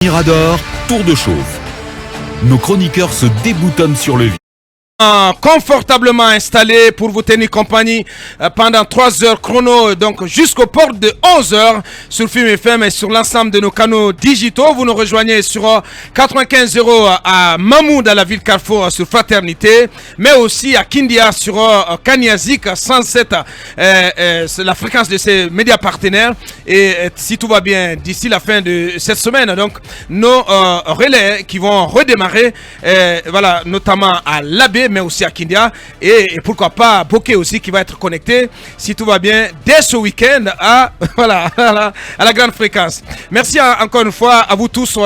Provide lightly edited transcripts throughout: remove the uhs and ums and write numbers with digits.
Mirador, tour de chauffe. Nos chroniqueurs se déboutonnent sur le vif. Confortablement installé pour vous tenir compagnie pendant 3 heures chrono, donc jusqu'au port de 11 heures sur Film FM et sur l'ensemble de nos canaux digitaux. Vous nous rejoignez sur 95.0 à Mahmoud, à la ville Carrefour sur Fraternité, mais aussi à Kindia sur Kanyazik 107, c'est la fréquence de ces médias partenaires. Et si tout va bien d'ici la fin de cette semaine, donc nos relais qui vont redémarrer, voilà, notamment à l'Abbé, mais aussi à Kindia, et pourquoi pas Bokeh aussi qui va être connecté si tout va bien dès ce week-end à, voilà, à la grande fréquence. Merci encore une fois à vous tous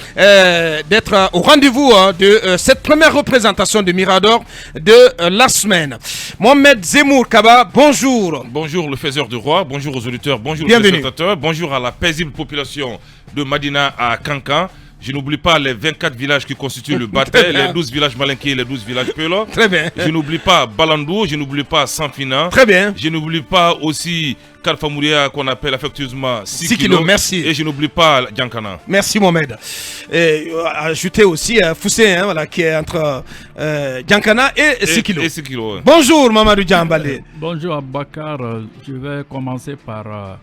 d'être au rendez-vous de cette première représentation de Mirador de la semaine. Mohamed Zemmour Kaba, bonjour. Bonjour le faiseur de roi, bonjour aux auditeurs, bonjour aux spectateurs, bonjour à la paisible population de Madina à Kankan. Je n'oublie pas les 24 villages qui constituent le Baté, les 12 villages Malinké et les 12 villages Pelo. Très bien. Je n'oublie pas Balandou, je n'oublie pas Sanfina. Très bien. Je n'oublie pas aussi Kalfamouria qu'on appelle affectueusement 6 kilos. Merci. Et je n'oublie pas Djankana. Merci Mohamed. Ajoutez aussi Foussé, voilà, qui est entre Djankana et 6 kilos. Et 6 kilos, ouais. Bonjour Mamadou Djambale. Bonjour Abakar, je vais commencer par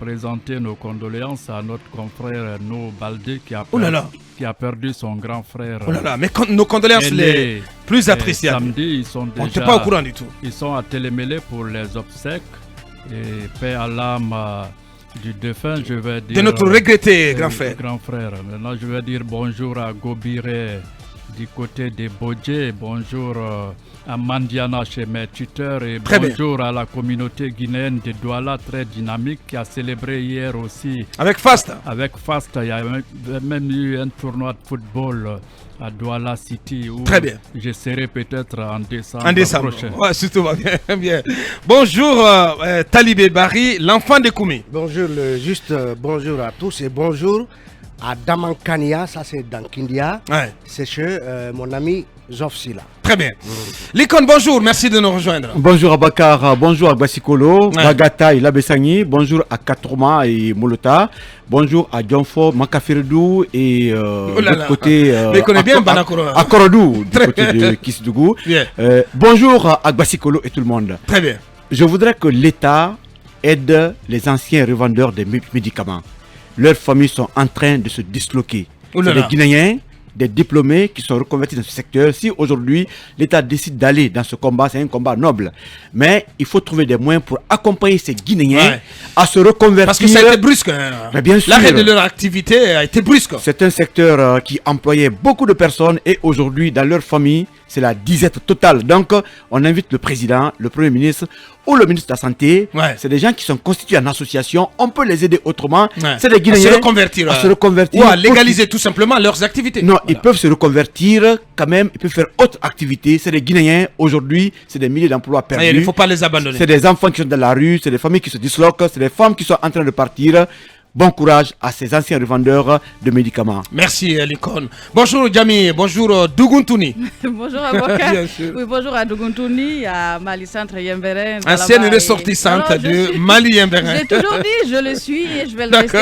présenter nos condoléances à notre confrère No Baldé qui a perdu son grand frère. Oh là là, mais nos condoléances les plus appréciables. Samedi, ils sont déjà, on n'était pas au courant du tout. Ils sont à Télémélé pour les obsèques et paix à l'âme du défunt, je vais dire. De notre regretté grand frère. Maintenant, je vais dire bonjour à Gobiré du côté des Bodje, bonjour à Mandiana chez mes tuteurs et très bonjour bien. À la communauté guinéenne de Douala très dynamique qui a célébré hier aussi. Avec Fast. Avec Fast, il y a même eu un tournoi de football à Douala City où très bien. Je serai peut-être en décembre. En décembre prochain. Ouais, surtout va bien, bien. Bonjour Talibé Barry, l'enfant de Koumi. Bonjour, bonjour à tous et bonjour à Damankania, ça c'est dans Kindia. Ouais. C'est chez mon ami Zofsila. Très bien. L'icône, bonjour, merci de nous rejoindre. Bonjour à Bakar, bonjour à Basikolo, Bagata et Labessani, bonjour à Katrouma et Molota, bonjour à Djonfo, Makafirdou et de l'autre côté mais connais bien Banakoro. À Korodou, du côté de Kisdougou. Bonjour à Basikolo et tout le monde. Très bien. Je voudrais que l'État aide les anciens revendeurs de médicaments. Leurs familles sont en train de se disloquer. C'est des Guinéens, des diplômés qui sont reconvertis dans ce secteur. Si aujourd'hui l'État décide d'aller dans ce combat, c'est un combat noble. Mais il faut trouver des moyens pour accompagner ces Guinéens à se reconvertir. Parce que ça a été brusque. Mais bien sûr. L'arrêt de leur activité a été brusque. C'est un secteur qui employait beaucoup de personnes et aujourd'hui dans leur famille, c'est la disette totale. Donc on invite le président, le premier ministre ou le ministre de la Santé. C'est des gens qui sont constitués en association. On peut les aider autrement. C'est des Guinéens à se reconvertir. Ou à légaliser tout simplement leurs activités. Non, ils peuvent se reconvertir quand même. Ils peuvent faire autre activité. C'est des Guinéens. Aujourd'hui, c'est des milliers d'emplois perdus. Il ne faut pas les abandonner. C'est des enfants qui sont dans la rue. C'est des familles qui se disloquent. C'est des femmes qui sont en train de partir. Bon courage à ces anciens revendeurs de médicaments. Merci l'icône. Bonjour Djami, bonjour Dougountouni. Bonjour Aboka. Oui, bonjour à Dougountouni, à Mali Centre Yemberen. Ancienne ressortissante de Mali Yemberen. J'ai toujours dit, je le suis et je vais le rester.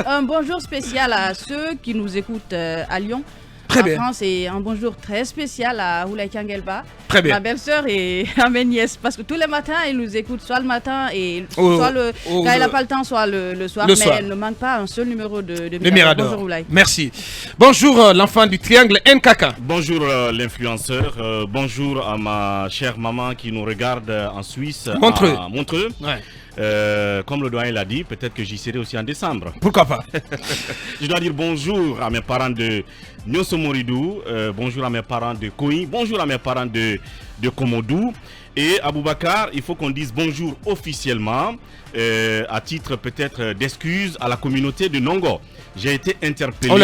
Un bonjour spécial à ceux qui nous écoutent à Lyon. Très bien. En France, et un bonjour très spécial à Oulay Kangelba, très bien. Ma belle-sœur et à mes nièces. Parce que tous les matins, ils nous écoutent, soit le matin, et soit quand il n'a pas le temps, soit le soir. Mais elle ne manque pas un seul numéro de Mirador. Bonjour Oulay. Merci. Bonjour l'enfant du triangle NKK. Bonjour l'influenceur. Bonjour à ma chère maman qui nous regarde en Suisse. Montreux. À Montreux. Ouais. Comme le doyen l'a dit, peut-être que j'y serai aussi en décembre. Pourquoi pas. Je dois dire bonjour à mes parents de Nyonso Moridou, bonjour à mes parents de Koui, bonjour à mes parents de Komodou. Et à Boubacar, il faut qu'on dise bonjour officiellement, à titre peut-être d'excuse à la communauté de Nongo. J'ai été interpellé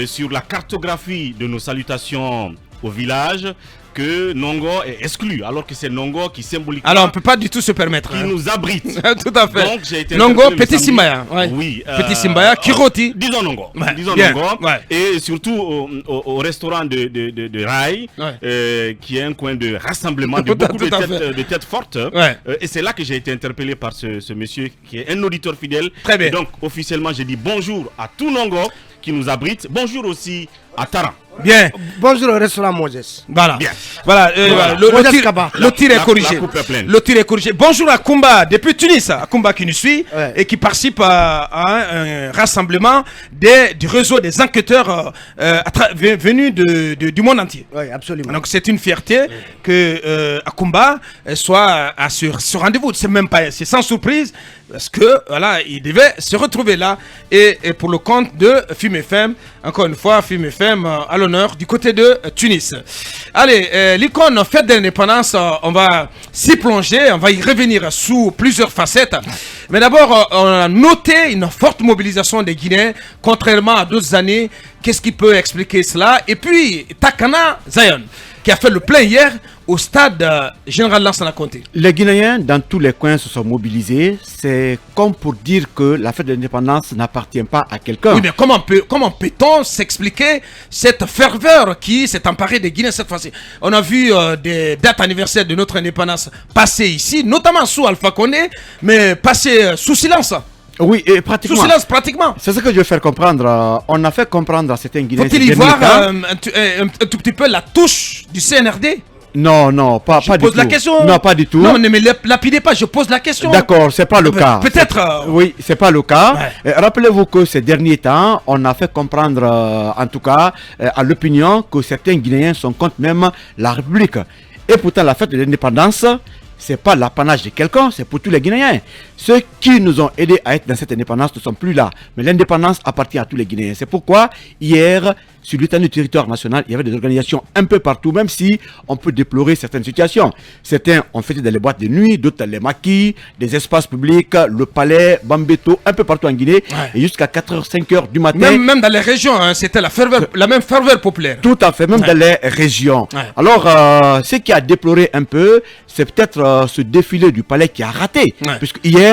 sur la cartographie de nos salutations au village. Que Nongo est exclu, alors que c'est Nongo qui symbolique. Alors on ne peut pas du tout se permettre. Qui nous abrite. Tout à fait. Donc j'ai été Nongo, Petit Simbaya. Oui. Petit Simbaya, Kiroti. Disons Nongo. Disons Nongo. Et surtout au restaurant de Rai, qui est un coin de rassemblement de beaucoup de têtes fortes. Et c'est là que j'ai été interpellé par ce monsieur qui est un auditeur fidèle. Très bien. Et donc officiellement, j'ai dit bonjour à tout Nongo. qui nous abrite. Bonjour aussi à Tara. Bien. Bonjour au restaurant Moses. Voilà. Bien. Voilà. Le tir est corrigé. La coupe est pleine. Le tir est corrigé. Bonjour à Kumba, depuis Tunis. À Kumba qui nous suit et qui participe à un rassemblement du réseau des enquêteurs venus du monde entier. Oui, absolument. Donc c'est une fierté que Akumba soit à ce rendez-vous. C'est sans surprise parce que voilà, il devait se retrouver là et pour le compte de FIM FM. Encore une fois, FIM FM à l'honneur du côté de Tunis. Allez, l'icône fête de l'indépendance, on va s'y plonger, on va y revenir sous plusieurs facettes. Mais d'abord, on a noté une forte mobilisation des Guinéens, contrairement à d'autres années. Qu'est-ce qui peut expliquer cela? Et puis, Takana Zion, qui a fait le plein hier au stade Général Lansana Conté. Les Guinéens, dans tous les coins, se sont mobilisés. C'est comme pour dire que la fête de l'indépendance n'appartient pas à quelqu'un. Oui, mais comment peut-on s'expliquer cette ferveur qui s'est emparée des Guinéens cette fois-ci? On a vu des dates anniversaires de notre indépendance passer ici, notamment sous Alpha Condé, mais passer sous silence. Oui, et pratiquement. Sous silence, pratiquement. C'est ce que je veux faire comprendre. On a fait comprendre à certains Guinéens. Faut-il y voir un tout petit peu la touche du CNRD? Non, pas du tout. Je pose la question. Non, pas du tout. Non, ne me lapidez pas, je pose la question. D'accord, c'est pas le cas. Peut-être. Oui, c'est pas le cas. Ouais. Rappelez-vous que ces derniers temps, on a fait comprendre, en tout cas, à l'opinion, que certains Guinéens sont contre même la République. Et pourtant, la fête de l'indépendance, c'est pas l'apanage de quelqu'un, c'est pour tous les Guinéens. Ceux qui nous ont aidés à être dans cette indépendance ne sont plus là. Mais l'indépendance appartient à tous les Guinéens. C'est pourquoi, hier, sur l'étendue du territoire national, il y avait des organisations un peu partout, même si on peut déplorer certaines situations. Certains ont fêté dans les boîtes de nuit, d'autres dans les maquis, des espaces publics, le palais, Bambeto, un peu partout en Guinée, et jusqu'à 4h, 5h du matin. Même dans les régions, hein, c'était la même ferveur populaire. Tout à fait, même dans les régions. Alors, ce qui a déploré un peu, c'est peut-être ce défilé du palais qui a raté. Puisque hier,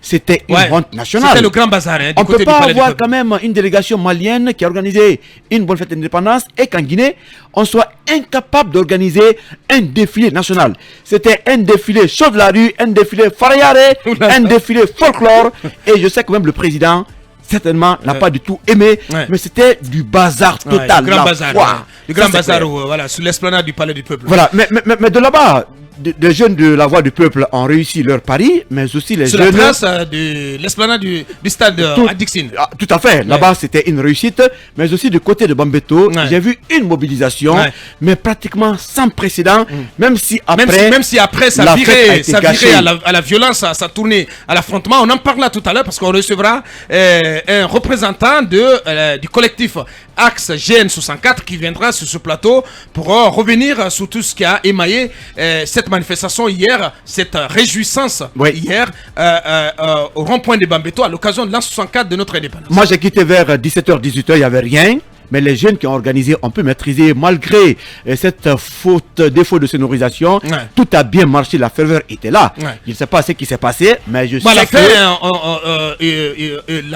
c'était une honte nationale. C'était le grand bazar. Hein, on ne peut pas avoir quand même une délégation malienne qui a organisé une bonne fête d'indépendance et qu'en Guinée, on soit incapable d'organiser un défilé national. C'était un défilé chaud de la rue, un défilé farayare, un défilé folklore. Et je sais que même le président, certainement, n'a pas du tout aimé, mais c'était du bazar total. Le grand bazar. Le grand bazar, voilà, sur l'esplanade du Palais du Peuple. Voilà, mais de là-bas, des jeunes de la Voix du Peuple ont réussi leur pari, mais aussi les jeunes... Sur la trace de l'esplanade du stade à Dixine. Tout à fait, là-bas c'était une réussite, mais aussi du côté de Bambeto, j'ai vu une mobilisation, mais pratiquement sans précédent, même si après ça virait à la violence, ça tournait à l'affrontement. On en parlera tout à l'heure parce qu'on recevra un représentant du collectif Axe GN64 qui viendra sur ce plateau pour revenir sur tout ce qui a émaillé cette manifestation hier, cette réjouissance hier au rond-point de Bambeto à l'occasion de l'an 64 de notre indépendance. Moi j'ai quitté vers 17h, 18h, il n'y avait rien. Mais les jeunes qui ont organisé ont pu maîtriser malgré cette défaut de sonorisation. Tout a bien marché, la ferveur était là. Je ne sais pas ce qui s'est passé, mais je sais que...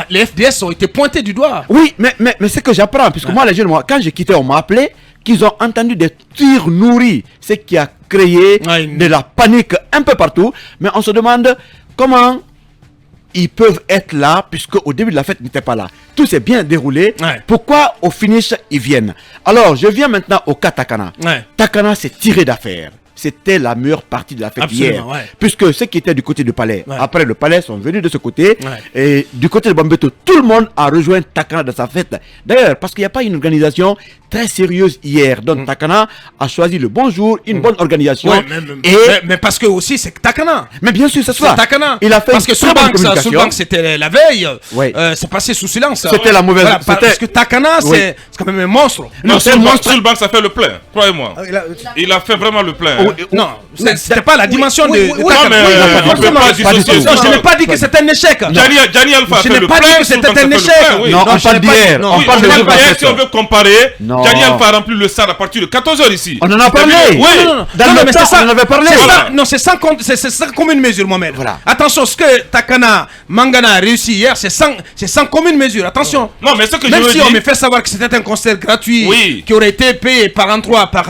les FDS ont été pointés du doigt. Oui, mais c'est que j'apprends, puisque moi les jeunes, quand j'ai quitté, on m'a appelé, qu'ils ont entendu des tirs nourris, ce qui a créé de la panique un peu partout. Mais on se demande comment ils peuvent être là, puisque au début de la fête, ils n'étaient pas là. Tout s'est bien déroulé. Pourquoi au finish, ils viennent? Alors, je viens maintenant au cas Takana. Takana s'est tiré d'affaire. C'était la meilleure partie de la fête hier. Puisque ceux qui étaient du côté du palais, après le palais, sont venus de ce côté. Et du côté de Bambeto, tout le monde a rejoint Takana dans sa fête. D'ailleurs, parce qu'il n'y a pas une organisation très sérieuse hier. Donc Takana a choisi le bon jour, une bonne organisation. Mais parce que aussi, c'est Takana. Mais bien sûr, c'est ça. Takana. Il a fait parce que sous le banc, c'était la veille. C'est passé sous silence. C'était la mauvaise. Parce que Takana, c'est quand même un monstre. Non, sous le banc, ça fait le plein. Croyez-moi. Il a fait vraiment le plein. Non, c'était pas la dimension de Takana. Je n'ai pas dit que c'était un échec. Gianni Alpha a fait le plein. Je n'ai pas dit que c'était un échec. Non, on parle d'hier. On parle d'hier. Si on veut comparer, Gianni Alpha a rempli le stade à partir de 14h ici. On en a parlé. Oui. Dans le temps, on en avait parlé. Non, c'est sans commune mesure, Mohamed. Attention, ce que Takana Mangana a réussi hier, c'est sans commune mesure. Attention. Non, mais ce que même si on me fait savoir que c'était un concert gratuit qui aurait été payé par endroit par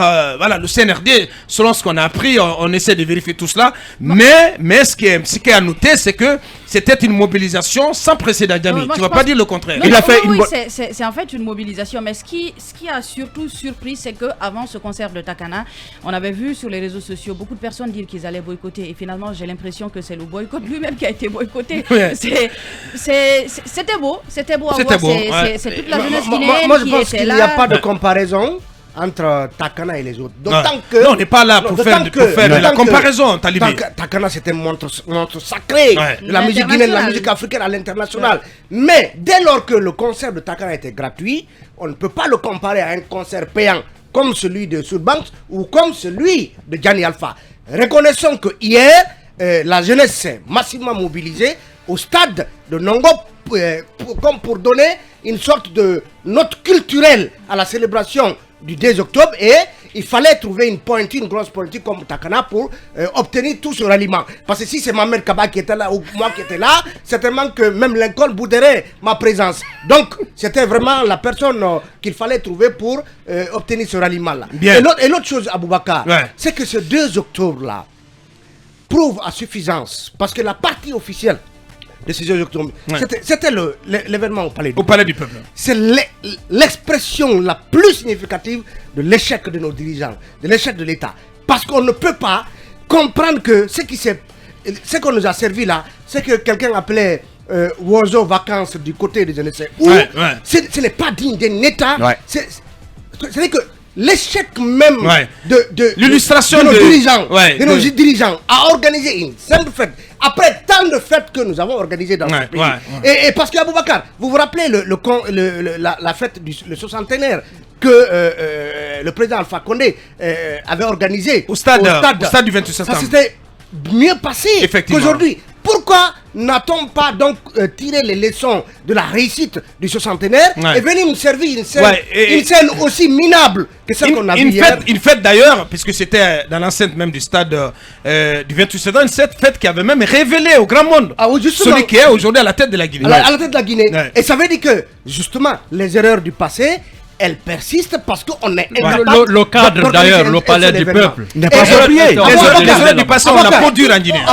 le CNRD, selon ce qu'on a appris, on essaie de vérifier tout cela. Mais ce qui est à noter, c'est que c'était une mobilisation sans précédent, Djami. Tu ne vas pas dire le contraire. Non, il a fait c'est en fait une mobilisation. Mais ce qui a surtout surpris, c'est qu'avant ce concert de Takana, on avait vu sur les réseaux sociaux beaucoup de personnes dire qu'ils allaient boycotter. Et finalement, j'ai l'impression que c'est le boycott lui-même qui a été boycotté. Ouais. C'était beau à voir. C'est toute la jeunesse guinéenne je pense qu'il n'y a pas de comparaison entre Takana et les autres. D'autant que... Non, on n'est pas là pour faire de la comparaison, Talibé. Takana, c'était un montre sacré de la musique guinéenne, de la musique africaine à l'international. Mais dès lors que le concert de Takana était gratuit, on ne peut pas le comparer à un concert payant comme celui de Surbanks ou comme celui de Gianni Alpha. Reconnaissons que hier, la jeunesse s'est massivement mobilisée au stade de Nongo comme pour donner une sorte de note culturelle à la célébration du 2 octobre, et il fallait trouver une grosse pointure comme Takana pour obtenir tout ce ralliement. Parce que si c'est Mohamed Kaba qui était là ou moi qui était là, certainement que même Lincoln bouderait ma présence. Donc c'était vraiment la personne qu'il fallait trouver pour obtenir ce ralliement-là. Et l'autre chose, Aboubakar, c'est que ce 2 octobre-là prouve à suffisance, parce que la partie officielle de ces 2 octobre, c'était l'événement au Palais du Peuple. C'est l'expression la plus significative de l'échec de nos dirigeants, de l'échec de l'État. Parce qu'on ne peut pas comprendre que ce qu'on nous a servi là, c'est que quelqu'un appelait Oiseau Vacances du côté des NSC. Ce n'est pas digne d'un État. C'est-à-dire que l'échec même de l'illustration de nos dirigeants à organiser une simple fête après tant de fêtes que nous avons organisées dans ce pays. Et parce qu'Aboubacar, vous vous rappelez la fête le 60e que le président Alpha Condé avait organisé au stade du 28 septembre. Ça s'était mieux passé qu'aujourd'hui. Pourquoi n'a-t-on pas donc tiré les leçons de la réussite du 60e et venu nous servir une scène aussi minable que celle qu'on a vue hier? Une fête d'ailleurs, puisque c'était dans l'enceinte même du stade du 28 septembre, cette fête qui avait même révélé au grand monde celui qui est aujourd'hui à la tête de la Guinée. À la tête de la Guinée. Et ça veut dire que justement les erreurs du passé, elle persiste parce qu'on est le cadre d'ailleurs, le palais du peuple n'est pas approprié. Les erreurs du passé, on l'a peau dure en Guinée.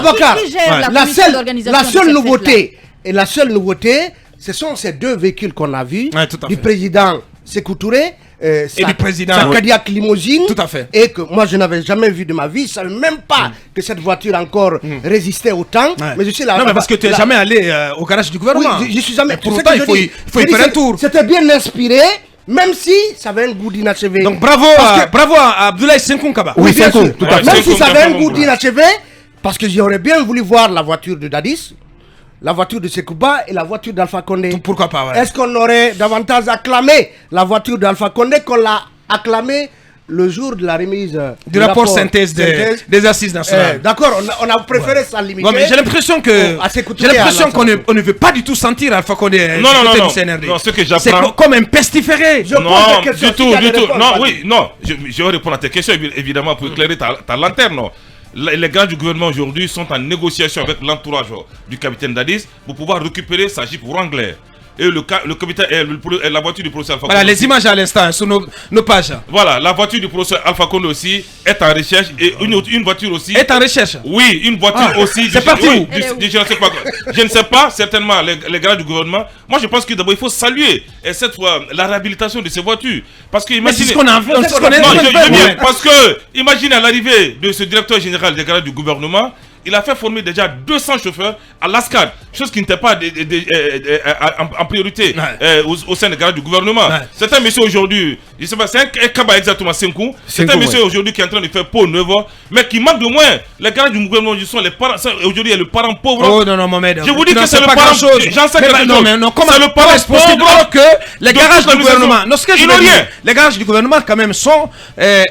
La seule nouveauté, ce sont ces 2 véhicules qu'on a vus, du président Sékou Touré et du président Cadillac Limousine. Tout à fait. Et que moi je n'avais jamais vu de ma vie, je ne savais même pas que cette voiture encore résistait autant. Mais je suis là. Non, mais parce que tu n'es jamais allé au garage du gouvernement. Oui, je suis jamais. Pour autant, il faut y faire un tour. C'était bien inspiré. Même si ça avait un goût d'inachevé. Donc bravo à Abdoulaye Senkoun Kaba. Oui, bien sûr. Même si ça avait un goût d'inachevé, parce que j'aurais bien voulu voir la voiture de Dadis, la voiture de Sekouba et la voiture d'Alpha Condé. Pourquoi pas, Est-ce qu'on aurait davantage acclamé la voiture d'Alpha Condé qu'on l'a acclamé le jour de la remise du rapport synthèse des assises nationales? D'accord, on a préféré s'en limiter. Mais j'ai l'impression qu'on ne veut pas du tout sentir Alpha Condé. Non, ce que j'apprends. C'est comme un pestiféré. Non, du tout. Non, je vais répondre à tes questions évidemment pour éclairer ta lanterne. Non. Les gars du gouvernement aujourd'hui sont en négociation avec l'entourage du capitaine Dadis pour pouvoir récupérer sa Jeep Wrangler. Et le capitaine et la voiture du professeur Alpha Condé. Voilà les images à l'instant sur nos pages. Voilà, la voiture du professeur Alpha Condé aussi est en recherche et une voiture aussi est en recherche. Oui, une voiture aussi. C'est parti où? Je ne sais pas, certainement les gars du gouvernement. Moi je pense que d'abord il faut saluer cette fois la réhabilitation de ces voitures. Parce que imaginez. C'est ce qu'on a vu. Parce que imaginez à l'arrivée de ce directeur général des gars du gouvernement. Il a fait former déjà 200 chauffeurs à l'ASCAD, chose qui n'était pas en priorité au sein des gardes du gouvernement. C'est un monsieur aujourd'hui, je ne sais pas, c'est un Kaba exactement 5 coups. C'est un monsieur aujourd'hui qui est en train de faire peau 9 ans, mais qui manque de moins. Les gardes du gouvernement sont les parents, aujourd'hui il y a le parent pauvre. Oh non, Mohamed. Je vous dis que c'est le parent pauvre. J'en sais quelque chose. Non, comment c'est le parent pauvre que les garages du gouvernement, les garages du gouvernement quand même sont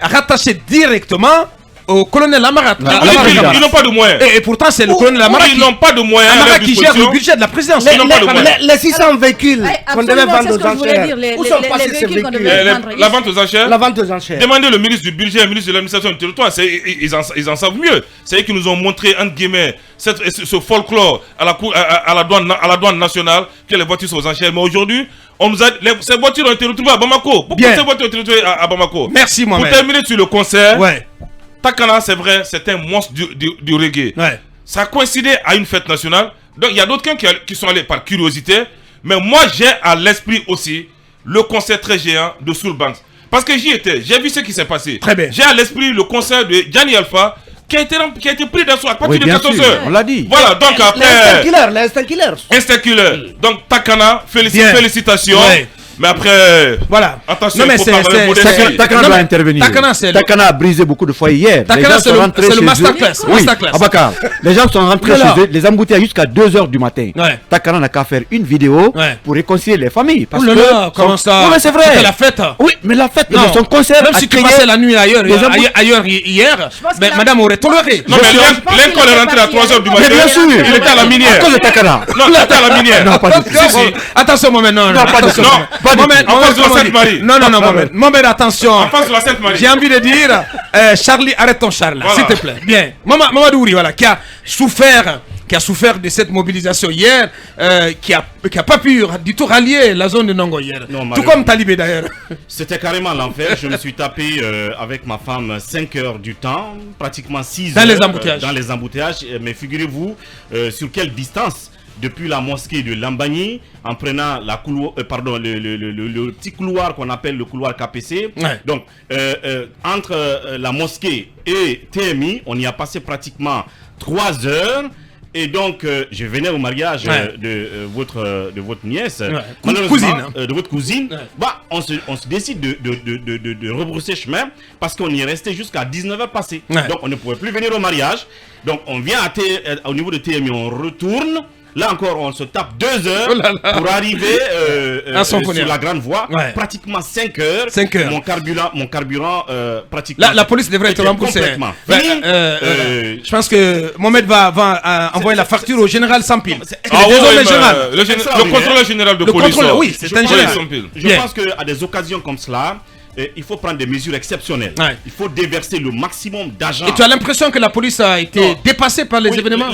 rattachés directement au colonel Lamarat. Ils n'ont pas de moyens. Et pourtant, c'est le colonel Lamarat ils n'ont pas de moyens. Lamarat qui gère le budget de la présidence. Les 600 véhicules qu'on devait vendre aux enchères. Où sont passés ces véhicules? La vente aux enchères. La vente aux enchères. Demandez le ministre du budget, le ministre de l'administration du territoire. Ils en savent mieux. C'est eux qui nous ont montré, entre guillemets, ce folklore à la douane nationale, que les voitures sont aux enchères. Mais aujourd'hui, ces voitures ont été retrouvées à Bamako. Pourquoi ces voitures ont été retrouvées à Bamako? Merci, Mohamed. Pour terminer sur le concert. Takana, c'est vrai, c'est un monstre du reggae. Ouais. Ça a coïncidé à une fête nationale. Donc il y a d'autres qui sont allés par curiosité. Mais moi, j'ai à l'esprit aussi le concert très géant de Soul Banks. Parce que j'y étais, j'ai vu ce qui s'est passé. Très bien. J'ai à l'esprit le concert de Gianni Alpha qui a été pris d'assaut à partir de bien 14 sûr, heures. on l'a dit. Voilà, donc après. L'instant killer. Instant killer. Donc Takana, Bien. félicitations. Ouais. Mais après. Voilà. Attention, Non, mais il faut c'est- parler c'est- modestie. Takana Non, doit mais intervenir. Takana, a brisé beaucoup de foyers hier. Takana, Les gens c'est sont le- rentrés c'est le chez eux. masterclass, Oui, masterclass. Abakar. Les gens sont rentrés Voilà. chez eux, les embouteillages jusqu'à 2h du matin. Ouais. Takana n'a qu'à faire une vidéo Ouais. pour réconcilier les familles. Parce Ouh là que là, comment ça? Oui, mais c'est vrai. C'était la fête. Oui, mais la fête, Non. son concert. Même a si tu créé passais la nuit ailleurs, des embou- ailleurs hier, pense mais qu'il a- madame aurait toléré. Non, mais Lincoln est rentré à 3h du matin. Mais bien sûr. Il était à la À minière. cause de Takana. Non, il était à la minière. Non, pas du tout. Si, si. Attention, Mohamed, non, Non, pas du attention. tout. Non, pas du Mohamed, tout. En face de la comment on dit? Sainte-Marie. Non, Mohamed. Mohamed, attention. En face de la Sainte-Marie. J'ai envie de dire, Charlie, arrête ton Charles, Voilà. s'il te plaît. Bien. Mamadou Ouri, voilà, qui a souffert de cette mobilisation hier, qui a pas pu du tout rallier la zone de Nongo hier. Non, Tout malheureusement. comme Talibé d'ailleurs. C'était carrément l'enfer. Je me suis tapé avec ma femme 5 heures du temps, pratiquement 6 Dans heures. les embouteillages. Dans les embouteillages. Mais figurez-vous, sur quelle distance depuis la mosquée de Lambagny, en prenant le petit couloir qu'on appelle le couloir KPC. Ouais. Donc, entre la mosquée et TMI, on y a passé pratiquement 3 heures. Et donc, je venais au mariage Ouais. de votre nièce, Ouais. malheureusement, Cousine, hein. de votre cousine. Ouais. Bah, on se décide de rebrousser chemin parce qu'on y est resté jusqu'à 19h passées. Ouais. Donc, on ne pouvait plus venir au mariage. Donc, on vient au niveau de TMI, on retourne. Là encore, on se tape 2 heures Oh là là. pour arriver À son sur funérail. la grande voie. Ouais. Pratiquement 5 heures. 5 heures. Mon carburant pratiquement. La police devrait être était remboursée. complètement Ouais, fini. je pense que Mohamed va envoyer la facture au général Sampil. c'est- Ah oui, Désolé, mais, général. le contrôleur général de Le police. contrôleur, oui, c'est un général. Je Bien. pense qu'à des occasions comme cela, il faut prendre des mesures exceptionnelles. Ouais. Il faut déverser le maximum d'argent. Et tu as l'impression que la police a été Non. dépassée par les Oui, événements?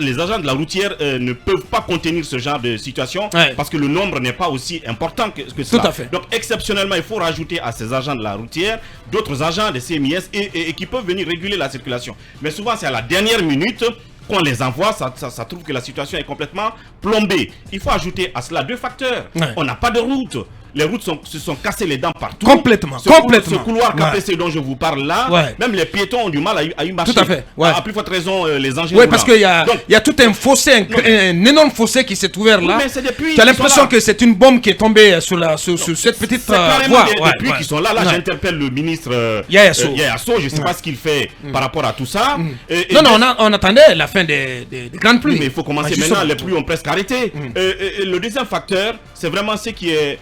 les agents de la routière ne peuvent pas contenir ce genre de situation Ouais. parce que le nombre n'est pas aussi important que cela. à fait. Donc exceptionnellement, il faut rajouter à ces agents de la routière d'autres agents des CMIS et qui peuvent venir réguler la circulation. Mais souvent, c'est à la dernière minute qu'on les envoie, ça trouve que la situation est complètement plombée. Il faut ajouter à cela 2 facteurs. Ouais. On n'a pas de route. Les routes se sont cassées les dents partout. Complètement, Ce complètement. couloir Ouais. KPC dont je vous parle là, Ouais. même les piétons ont du mal à y marcher. Tout à fait, ouais. À plus forte raison, les engins Oui, roulants. parce qu'il y a Donc, tout un fossé, un énorme fossé qui s'est ouvert là. Oui, mais c'est des puits Tu as qui l'impression sont là. que c'est une bombe qui est tombée sur cette petite c'est carrément voie. des Ouais, puits ouais. qui sont là. Là, Ouais. j'interpelle le ministre Yaya Sow. Je ne sais pas ce qu'il fait par rapport à tout ça. Et Non, on attendait la fin des grandes pluies. oui, mais il faut commencer Ah, justement. maintenant. Les pluies ont presque arrêté. Et le deuxième facteur, c'est vraiment ce qui est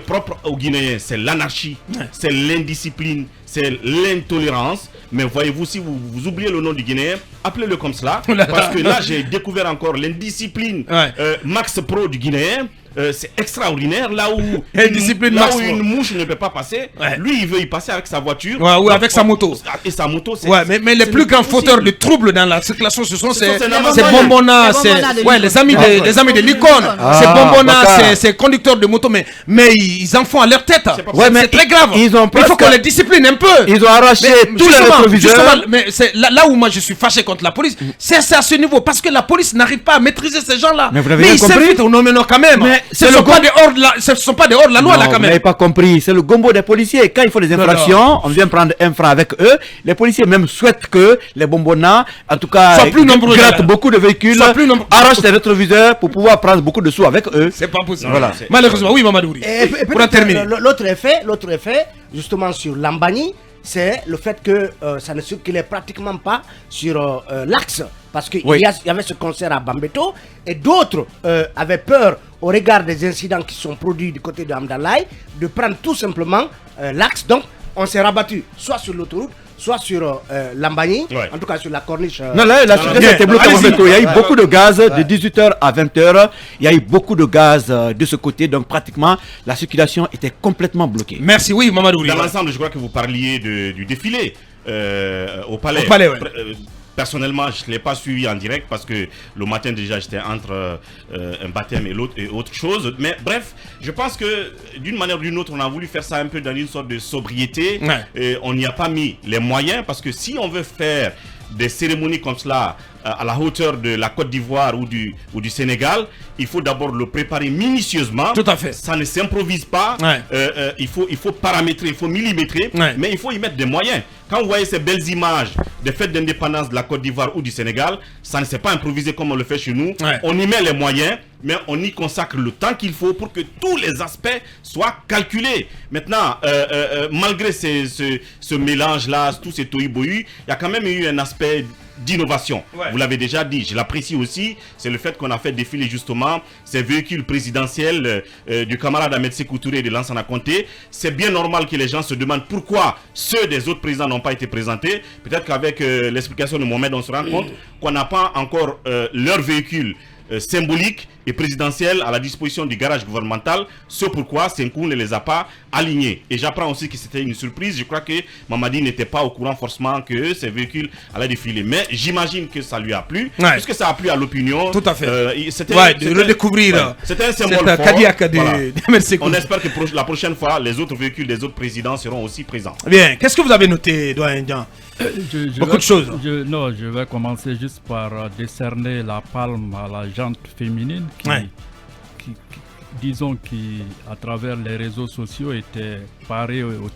propre aux Guinéens. C'est l'anarchie, c'est l'indiscipline, c'est l'intolérance. Mais voyez-vous, si vous oubliez le nom du Guinéen, appelez-le comme cela. Parce que là, j'ai découvert encore l'indiscipline Ouais. Max Pro du Guinéen. C'est extraordinaire. Là où, Indiscipline Max Pro. une mouche ne peut pas passer, Ouais. lui, il veut y passer avec sa voiture. Ouais, ou avec sa moto. Et sa moto, c'est. Ouais, mais les c'est plus grands impossible. fauteurs de troubles dans la circulation, ce sont ces ces Bombona, les Bombona de ouais, les amis de l'icône. Ah, Ces Bombona, Bakar. ces conducteurs de moto, mais ils en font à leur tête. Ouais, mais C'est très grave. ils ont Il faut presque- qu'on les discipline un peu. Ils ont arraché tous les Justement, rétroviseurs. mais c'est là où moi je suis fâché contre la police, c'est à ce niveau, parce que la police n'arrive pas à maîtriser ces gens-là. Mais vous l'avez bien ils compris. s'invitent, non mais non quand même. Mais Ce c'est ne le sont pas des ce sont pas des hors de la loi là Non, quand vous même. n'avez pas compris, c'est le gombo des policiers. Quand il faut des infractions, on vient prendre un franc avec eux. Les policiers même souhaitent que les bonbonnas, en tout cas, Soient plus nombreux, grattent là. beaucoup de véhicules, Soient plus nombreux. arrachent les rétroviseurs pour pouvoir prendre beaucoup de sous avec eux. C'est pas possible. Voilà. Malheureusement, oui Mamadouri. Et Pour en terminer. l'autre effet, justement sur Lambani, c'est le fait que ça ne circulait pratiquement pas sur l'axe. Parce qu'il Oui. y avait ce concert à Bambeto et d'autres avaient peur, au regard des incidents qui sont produits du côté de Hamdallah, de prendre tout simplement l'axe. Donc on s'est rabattu soit sur l'autoroute, soit sur Lambani, Ouais. en tout cas sur la corniche. Non, là, la situation était bloquée. allez-y. Il y a eu Ouais. beaucoup de gaz de 18h à 20h. Il y a eu beaucoup de gaz de ce côté. Donc, pratiquement, la circulation était complètement bloquée. Merci, oui Mamadouri. Dans l'ensemble, je crois que vous parliez du défilé au palais. Au palais, ouais. Personnellement, je ne l'ai pas suivi en direct parce que le matin déjà j'étais entre un baptême et autre chose. Mais bref, je pense que d'une manière ou d'une autre, on a voulu faire ça un peu dans une sorte de sobriété. Et on n'y a pas mis les moyens parce que si on veut faire des cérémonies comme cela à la hauteur de la Côte d'Ivoire ou du Sénégal, il faut d'abord le préparer minutieusement. Tout à fait. Ça ne s'improvise pas. Il faut paramétrer, il faut millimétrer, mais il faut y mettre des moyens. Quand vous voyez ces belles images des fêtes d'indépendance de la Côte d'Ivoire ou du Sénégal, ça ne s'est pas improvisé comme on le fait chez nous. On y met les moyens, mais on y consacre le temps qu'il faut pour que tous les aspects soient calculés. Maintenant, malgré ce mélange-là, tous ces tohu-bohu, il y a quand même eu un aspect d'innovation. Vous l'avez déjà dit, je l'apprécie aussi, c'est le fait qu'on a fait défiler justement ces véhicules présidentiels du camarade Ahmed Sékou Touré et de Lansana Conté. C'est bien normal que les gens se demandent pourquoi ceux des autres présidents n'ont pas été présentés. Peut-être qu'avec l'explication de Mohamed, on se rend compte qu'on n'a pas encore leur véhicule symbolique et présidentiel à la disposition du garage gouvernemental. C'est pourquoi Senkou ne les a pas alignés. Et j'apprends aussi que c'était une surprise. Je crois que Mamadi n'était pas au courant forcément que ces véhicules allaient défiler. Mais j'imagine que ça lui a plu. Puisque ça a plu à l'opinion. Tout à fait. De redécouvrir. C'était un symbole fort. On espère que la prochaine fois, les autres véhicules des autres présidents seront aussi présents. Bien. Qu'est-ce que vous avez noté, Doyen Dian? Beaucoup de choses. Je vais commencer juste par décerner la palme à la jante féminine qui, à travers les réseaux sociaux, était parée au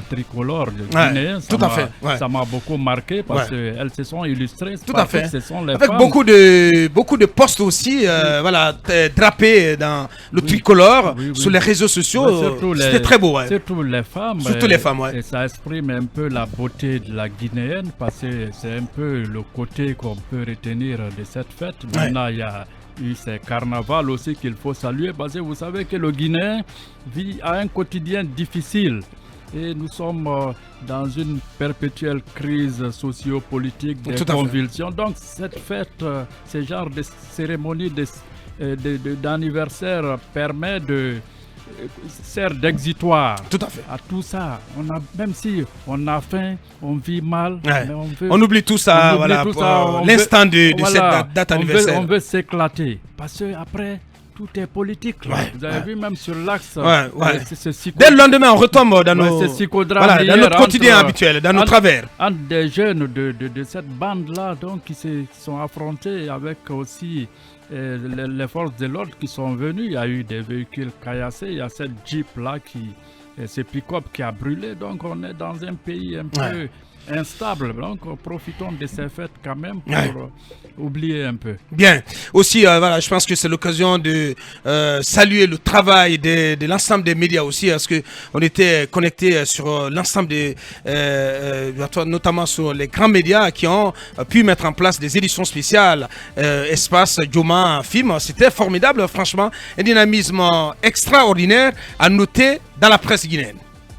tricolore guinéen. Ça m'a beaucoup marqué parce qu'elles se sont illustrées. Tout à fait. Ce sont les avec femmes. beaucoup de posts aussi, drapés dans le tricolore sur les réseaux sociaux. C'était très beau. Surtout les femmes. Surtout les femmes, Et ça exprime un peu la beauté de la guinéenne parce que c'est un peu le côté qu'on peut retenir de cette fête. Maintenant, il y a eu ces carnavals aussi qu'il faut saluer parce que vous savez que le Guinéen vit à un quotidien difficile. Et nous sommes dans une perpétuelle crise socio-politique, des convulsions. Donc cette fête, ce genre de cérémonie d'anniversaire permet sert d'exitoire à tout ça. Même si on a faim, on vit mal, mais on oublie tout ça, l'instant de cette date anniversaire. On veut s'éclater parce qu'après, tout est politique. Vous avez vu même sur l'axe. Dès le lendemain, on retombe dans notre quotidien habituel, dans nos travers. Entre des jeunes de cette bande-là, donc, qui se sont affrontés avec aussi les forces de l'ordre qui sont venues. Il y a eu des véhicules caillassés. Il y a cette Jeep-là, ce pick-up qui a brûlé. Donc, on est dans un pays un peu instable. Donc, profitons de ces fêtes quand même pour oublier un peu. Bien. Aussi, je pense que c'est l'occasion de saluer le travail de l'ensemble des médias aussi, parce qu'on était connectés sur l'ensemble notamment sur les grands médias qui ont pu mettre en place des éditions spéciales. Espace, Joma, Film, c'était formidable, franchement. Un dynamisme extraordinaire à noter dans la presse guinéenne.